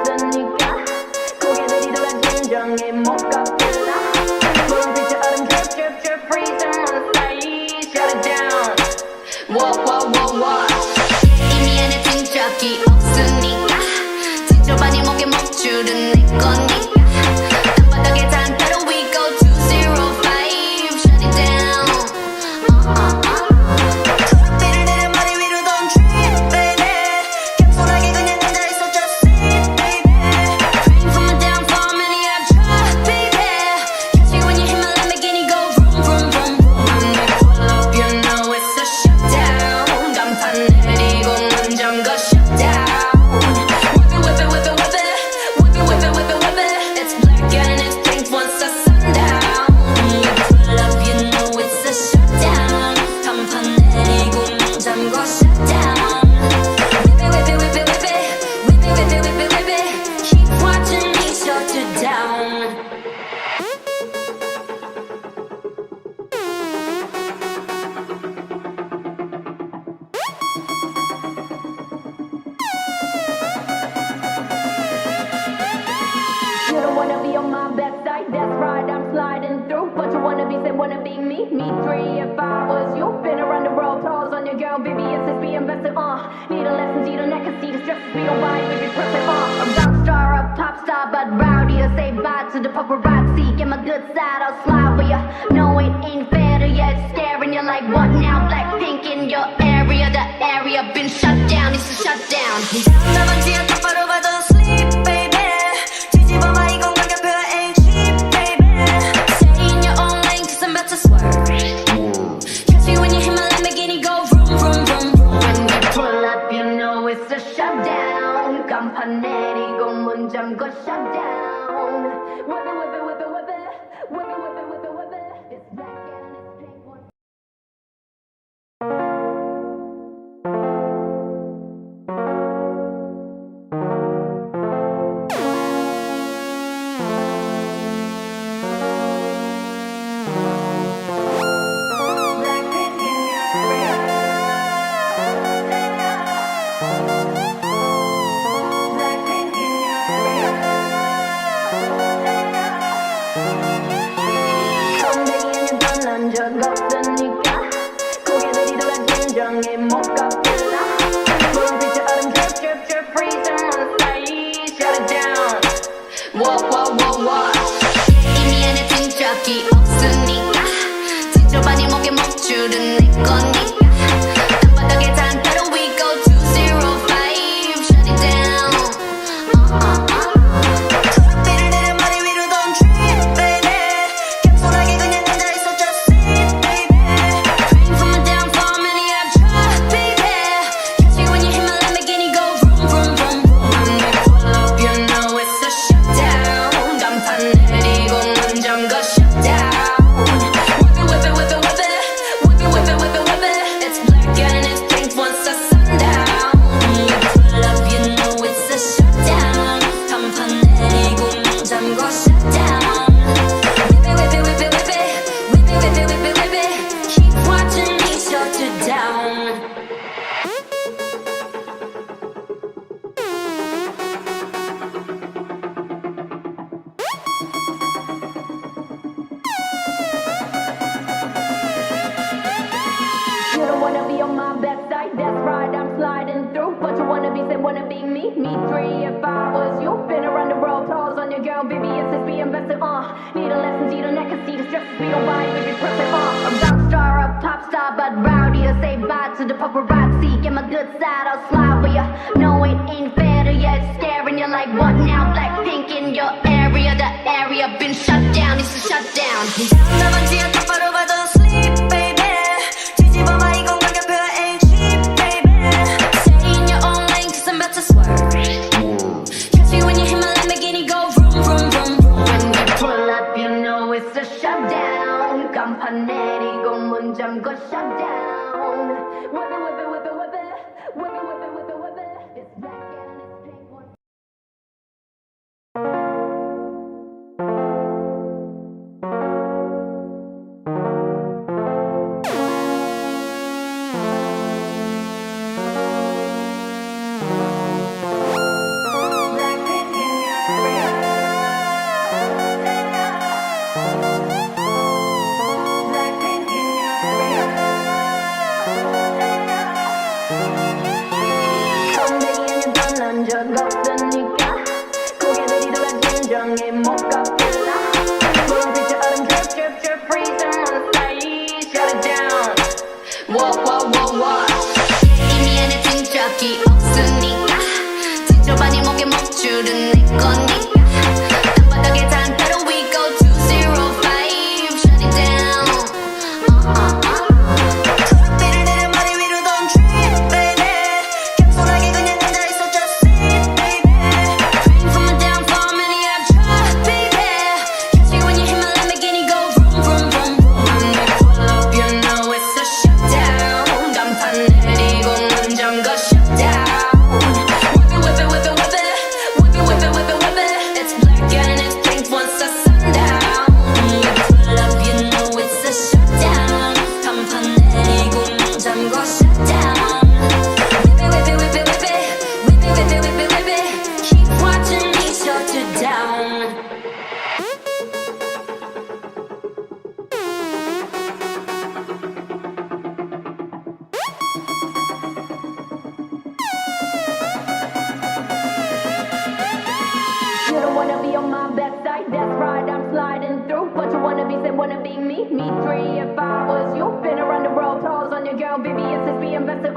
없으니까 고개들이 돌아 진정해 못 걷겠나 푸른빛의 얼음 drip drip drip freezing on the side shut it down what 이미 안에 든 적이 없으니까 지저분이 목에 먹줄은 내 거니까 땅바닥에 단타로 we go 205 shut it down 초록빛을 내려 머리 위로 don't trip baby 겸손하게 그냥 앉아있어 just sit baby praying for my downfall many I've tried baby catch you when you hit my Lamborghini go vroom vroom vroom vroom when we pull up you know it's a shutdown 간판 내리고 문 잠궈 shut down whip it whip it whip it whip it whip it whip it whip it it's black and it's pink once the sundown when you pull up you know it's a shutdown 간판 내리고 문 잠궈 shut down whip it whip it whip it whip it whip it whip it whip it whip it keep watching me shut it down You don't wanna be on my best side, that's right, I'm sliding through. But you wanna be, say wanna be me, me three if I was you. Been around the world, calls on your girl, baby, it's just be invested, need a lesson, see the neck, see the stress, we don't buy, baby, press it, I'm rock star, up top star, but rowdy, I say bye to the paparazzi. Get my good side, I'll slide for ya. No, it ain't fair to ya, it's scaring you like what now? Blackpink in your area, the area been shut down, it's a shutdown. 나머지야 똑바로 봐도 sleep, baby. 뒤집어봐 이건 가격표가 ain't cheap, baby. Stay in your own lane, cause I'm about to swerve. Catch you when you hit my Lamborghini, go vroom, vroom, vroom, vroom. When we pull up, you know it's a shutdown. 간판 내리고 문 잠궈 shutdown. Whip it, whip it, whip it, whip it. Whip it, whip it, whip it, whip it. It's black and it's pink one. Blackpink in your area. Blackpink in your area. 선배기에는 떠난 적 없으니까 고개들이 돌아 진정해 못 걷겠나 푸른빛의 얼음 drip drip drip freezing on the side shut it down what 이미 안에 든 적이 없으니까 지저분이 목에 먹줄은 내 거니까 땅바닥에 단타로 we go 205 shut it down 초록빛을 내려 머리 위로 don't trip baby 겸손하게 그냥 앉아있어 just sit baby praying for my downfall many I've tried baby catch you when you hit my Lamborghini go vroom vroom vroom vroom when we pull up you know it's a shutdown 간판 내리고 문 잠궈 shut down whip it whip it whip it whip it whip it whip it whip it it's black and it's pink once the sundown when you pull up you know it's a shutdown 간판 내리고 문 잠궈 shut down whip it whip it whip it whip it whip it whip it whip it whip it keep watching me shut it down You don't wanna be on my best side, that's right, I'm sliding through. But you wanna be, say wanna be me, me three if I was you. Been around the world, calls on your girl, baby, it's just be invested, need a lesson, see the neck, see the stress, we don't buy, baby, press it, I'm rock star, up top star, but rowdy, I say bye to the paparazzi. Get my good side, I'll slide for ya. No, it ain't fair to ya, it's scaring you like what now? Blackpink in your area, the area been shut down, it's a shutdown. 나머지야 똑바로 봐도 sleep, baby. 뒤집어봐 이건 가격표가 ain't cheap, baby. Stay in your own lane, cause I'm about to swerve. Catch you when you hit my Lamborghini, go vroom, vroom, vroom, vroom. When we pull up, you know it's a shutdown. 간판 내리고 문 잠궈 shutdown. Whip it, whip it, whip it, whip it. Whip it, whip it, whip it, whip it. It's black and it's pink one. 「 네. wanna be on my best side, that's right, I'm sliding through. But you wanna be, say wanna be me, me three if I was you. Been around the world, pause on your girl, baby, it's just be invested,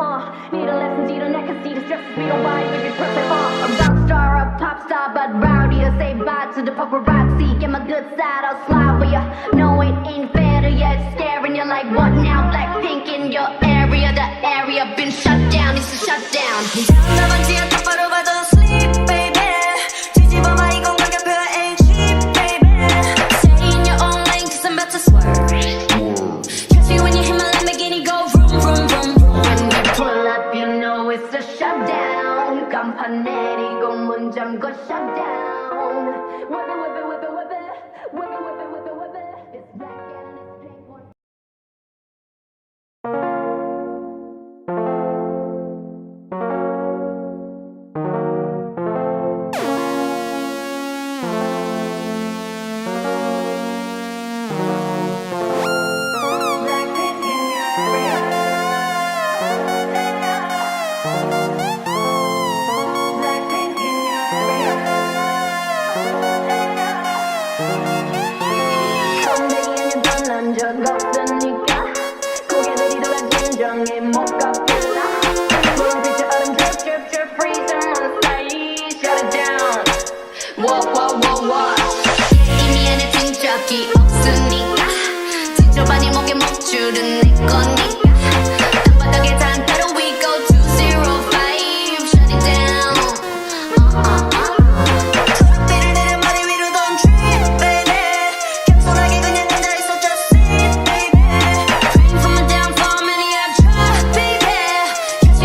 Need a lesson, see the neck, see the stress, we don't buy, baby, perfect, A rock star, a pop star, but rowdy, I say bye to the paparazzi. Get my good side, I'll slide for ya. No, it ain't fair to ya, it's staring you like what now? Blackpink in your area, the area been shut down, it's a shutdown. 나만지야 똑바로 봐도 sleep baby 뒤집어봐 이건 가격표가 ain't cheap baby Stay in your own lane cause I'm about to swerve Catch me when you hit my Lamborghini go vroom vroom vroom vroom When we pull up, you know it's a shutdown. 간판 내리고 문 잠궈 shutdown. Whip it, whip it, whip it, whip it. Whip it, whip it, whip it, whip it. It's black and it's pink. Blackpink in your area. Blackpink in your area. 선배에는 떠난 적 없으니까 고개들이 돌아 진정해 못 갚겠다. 푸른빛의 얼음 drip drip drip freezing on the side. Shut it down. Whoa whoa whoa whoa. 이미 안에 든 적이 없으니까 지저분이 목에 먹줄은